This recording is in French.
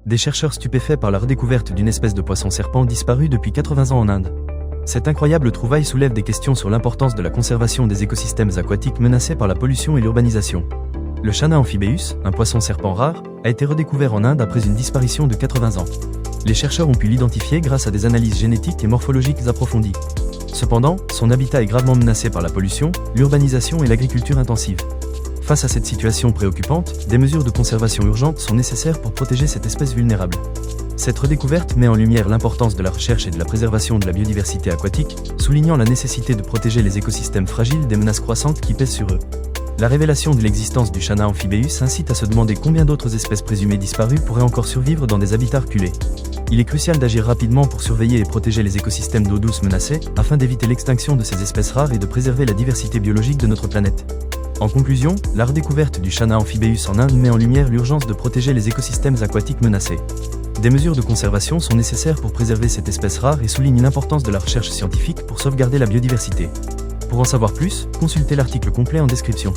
Des chercheurs stupéfaits par la redécouverte d'une espèce de poisson-serpent disparu depuis 80 ans en Inde. Cette incroyable trouvaille soulève des questions sur l'importance de la conservation des écosystèmes aquatiques menacés par la pollution et l'urbanisation. Le Channa amphibeus, un poisson-serpent rare, a été redécouvert en Inde après une disparition de 80 ans. Les chercheurs ont pu l'identifier grâce à des analyses génétiques et morphologiques approfondies. Cependant, son habitat est gravement menacé par la pollution, l'urbanisation et l'agriculture intensive. Face à cette situation préoccupante, des mesures de conservation urgentes sont nécessaires pour protéger cette espèce vulnérable. Cette redécouverte met en lumière l'importance de la recherche et de la préservation de la biodiversité aquatique, soulignant la nécessité de protéger les écosystèmes fragiles des menaces croissantes qui pèsent sur eux. La révélation de l'existence du Channa amphibeus incite à se demander combien d'autres espèces présumées disparues pourraient encore survivre dans des habitats reculés. Il est crucial d'agir rapidement pour surveiller et protéger les écosystèmes d'eau douce menacés, afin d'éviter l'extinction de ces espèces rares et de préserver la diversité biologique de notre planète. En conclusion, la redécouverte du Channa amphibeus en Inde met en lumière l'urgence de protéger les écosystèmes aquatiques menacés. Des mesures de conservation sont nécessaires pour préserver cette espèce rare et soulignent l'importance de la recherche scientifique pour sauvegarder la biodiversité. Pour en savoir plus, consultez l'article complet en description.